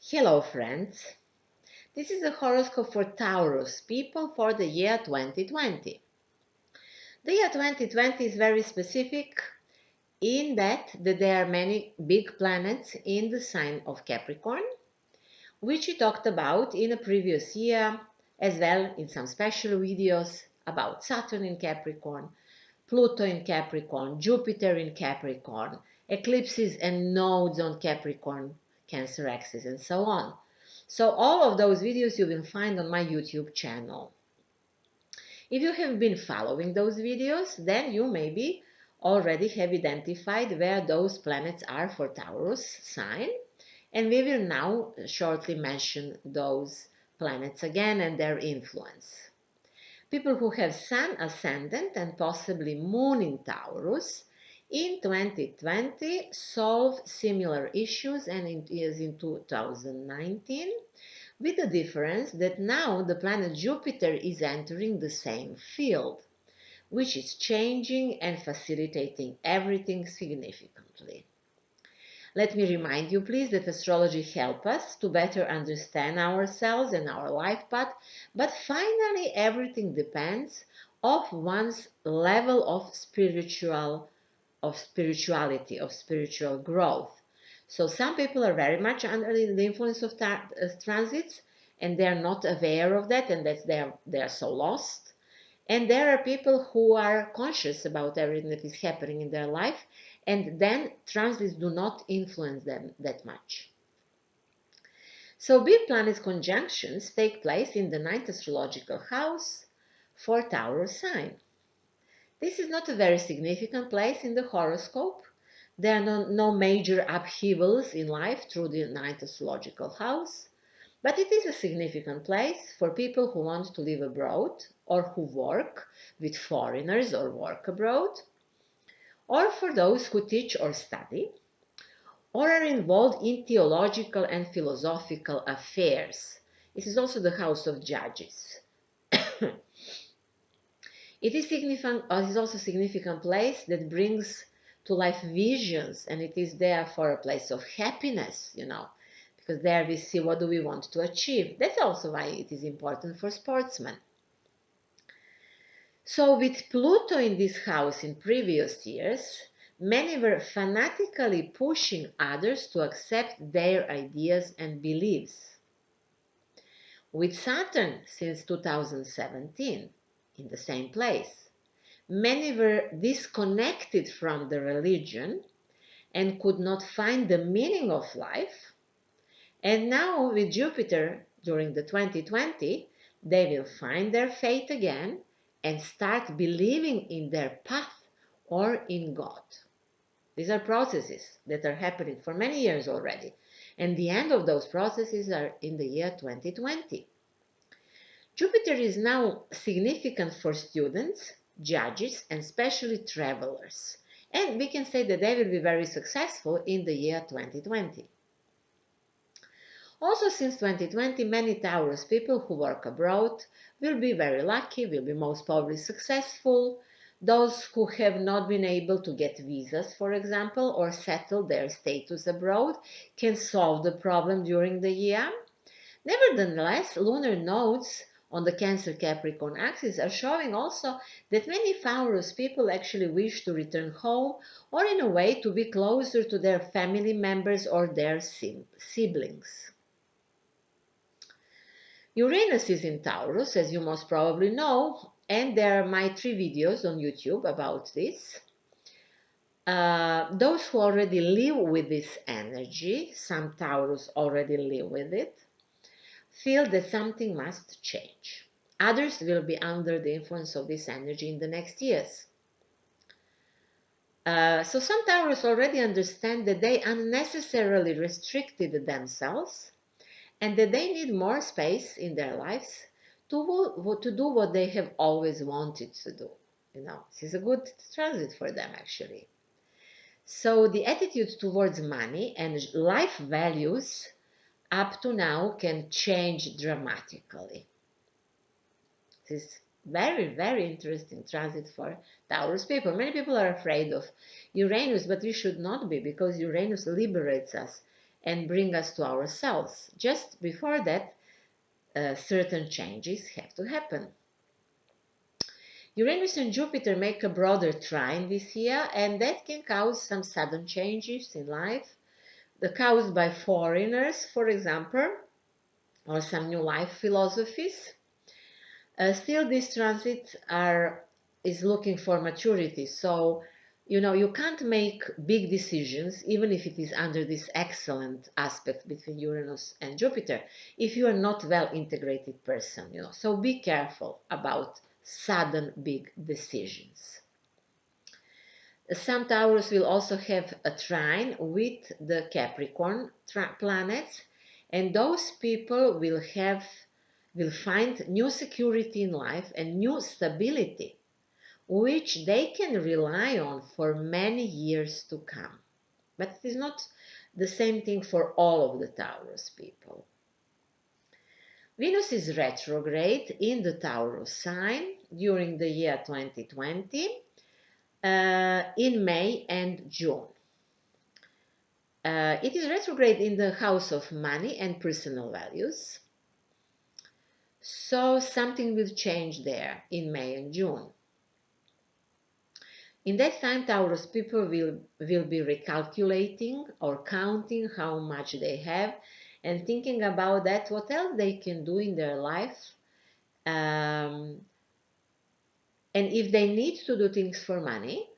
Hello friends, this is a horoscope for Taurus people for the year 2020. The year 2020 is very specific in that there are many big planets in the sign of Capricorn, which we talked about in a previous year as well in some special videos about Saturn in Capricorn, Pluto in Capricorn, Jupiter in Capricorn, eclipses and nodes on Capricorn, Cancer axis and so on. So all of those videos you will find on my YouTube channel. If you have been following those videos, then you maybe already have identified where those planets are for Taurus sign, and we will now shortly mention those planets again and their influence. People who have Sun ascendant and possibly Moon in Taurus in 2020 solve similar issues and as in 2019, with the difference that now the planet Jupiter is entering the same field, which is changing and facilitating everything significantly. Let me remind you, please, that astrology helps us to better understand ourselves and our life path, but finally everything depends on one's level of spirituality, of spiritual growth. So some people are very much under the influence of transits, and they are not aware of that, and that they are so lost. And there are people who are conscious about everything that is happening in their life, and then transits do not influence them that much. So big planet conjunctions take place in the ninth astrological house for Taurus sign. This is not a very significant place in the horoscope. There are no major upheavals in life through the ninth astrological house, but it is a significant place for people who want to live abroad or who work with foreigners or work abroad, or for those who teach or study, or are involved in theological and philosophical affairs. This is also the house of judges. It is also a significant place that brings to life visions, and it is therefore a place of happiness, because there we see what do we want to achieve. That's also why it is important for sportsmen. So with Pluto in this house in previous years, many were fanatically pushing others to accept their ideas and beliefs. With Saturn since 2017 in the same place, many were disconnected from the religion and could not find the meaning of life. And now with Jupiter during the 2020, they will find their faith again and start believing in their path or in God. These are processes that are happening for many years already. And the end of those processes are in the year 2020. Jupiter is now significant for students, judges, and especially travelers. And we can say that they will be very successful in the year 2020. Also, since 2020, many Taurus people who work abroad will be very lucky, will be most probably successful. Those who have not been able to get visas, for example, or settle their status abroad can solve the problem during the year. Nevertheless, lunar nodes on the Cancer-Capricorn axis are showing also that many Taurus people actually wish to return home, or in a way to be closer to their family members or their siblings. Uranus is in Taurus, as you most probably know, and there are my 3 videos on YouTube about this. Those who already live with this energy, some Taurus already live with it, feel that something must change. Others will be under the influence of this energy in the next years. So some Taurus already understand that they unnecessarily restricted themselves and that they need more space in their lives to do what they have always wanted to do. This is a good transit for them actually. So the attitude towards money and life values up to now can change dramatically. This is very, very interesting transit for Taurus people. Many people are afraid of Uranus, but we should not be, because Uranus liberates us and bring us to ourselves. Just before that, certain changes have to happen. Uranus and Jupiter make a broader trine this year, and that can cause some sudden changes in life, caused by foreigners, for example, or some new life philosophies. Still, this transit is looking for maturity, so you can't make big decisions, even if it is under this excellent aspect between Uranus and Jupiter, if you are not well integrated person, So be careful about sudden big decisions. Some Taurus will also have a trine with the Capricorn planets, and those people will find new security in life and new stability, which they can rely on for many years to come. But it is not the same thing for all of the Taurus people. Venus is retrograde in the Taurus sign during the year 2020, in May and June. It is retrograde in the house of money and personal values. So something will change there in May and June. In that time, Taurus people will be recalculating or counting how much they have and thinking about that, what else they can do in their life. And if they need to do things for money,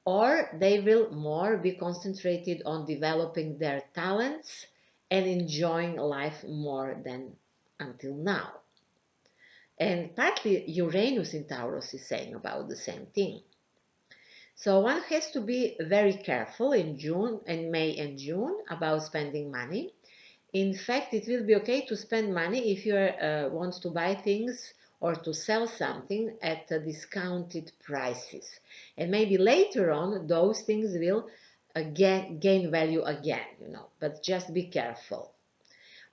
or they will more be concentrated on developing their talents and enjoying life more than until now. And partly Uranus in Taurus is saying about the same thing. So one has to be very careful in May and June about spending money. In fact, it will be okay to spend money if you want to buy things or to sell something at discounted prices. And maybe later on, those things will gain value again, but just be careful.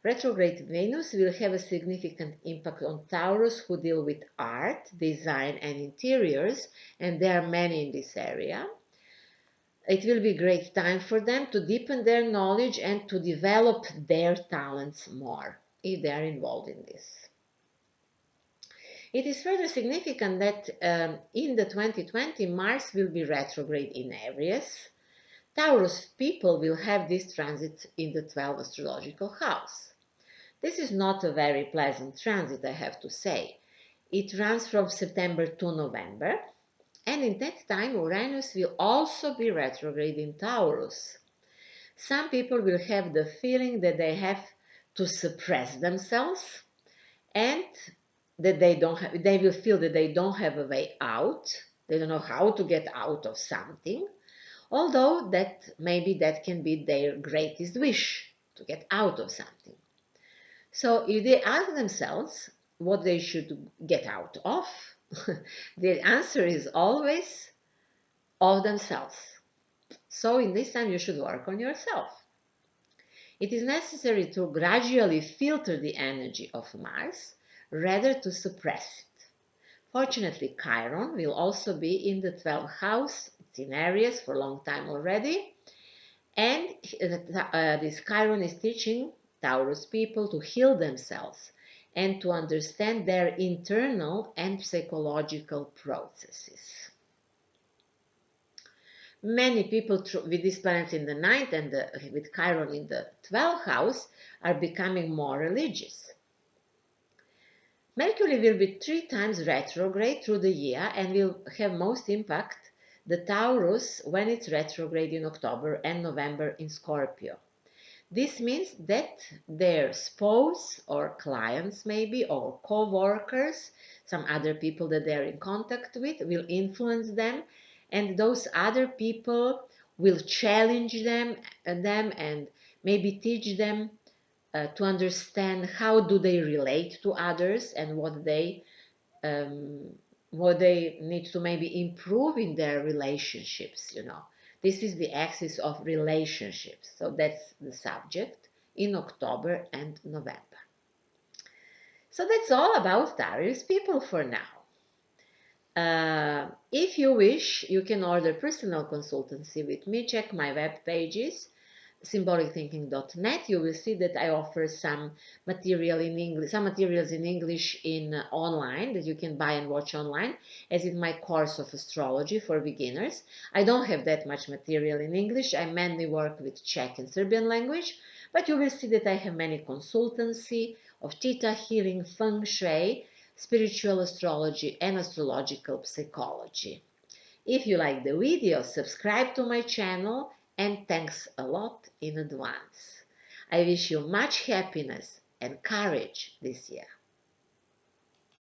Retrograde Venus will have a significant impact on Taurus who deal with art, design, and interiors, and there are many in this area. It will be a great time for them to deepen their knowledge and to develop their talents more if they are involved in this. It is further significant that in the 2020, Mars will be retrograde in Aries. Taurus people will have this transit in the 12th astrological house. This is not a very pleasant transit, I have to say. It runs from September to November, and in that time Uranus will also be retrograde in Taurus. Some people will have the feeling that they have to suppress themselves and that they will feel that they don't have a way out. They don't know how to get out of something, although maybe that can be their greatest wish, to get out of something. So if they ask themselves what they should get out of, the answer is always of themselves. So in this time you should work on yourself. It is necessary to gradually filter the energy of Mars rather to suppress it. Fortunately, Chiron will also be in the 12th house. It's in Aries for a long time already. And this Chiron is teaching Taurus people to heal themselves and to understand their internal and psychological processes. Many people with these planets in the 9th and with Chiron in the 12th house are becoming more religious. Mercury will be 3 times retrograde through the year and will have most impact the Taurus when it's retrograde in October and November in Scorpio. This means that their spouse or clients maybe, or co-workers, some other people that they're in contact with, will influence them, and those other people will challenge them and maybe teach them to understand how do they relate to others and what they need to maybe improve in their relationships. This is the axis of relationships, so that's the subject in October and November. So that's all about Taurus people for now. If you wish, you can order personal consultancy with me. Check my web pages symbolicthinking.net, you will see that I offer some material in English, some materials in English in online that you can buy and watch online, as in my course of astrology for beginners. I don't have that much material in English. I mainly work with Czech and Serbian language, but you will see that I have many consultancy of Thetahealing, Feng Shui, spiritual astrology, and astrological psychology. If you like the video, subscribe to my channel, and thanks a lot in advance. I wish you much happiness and courage this year.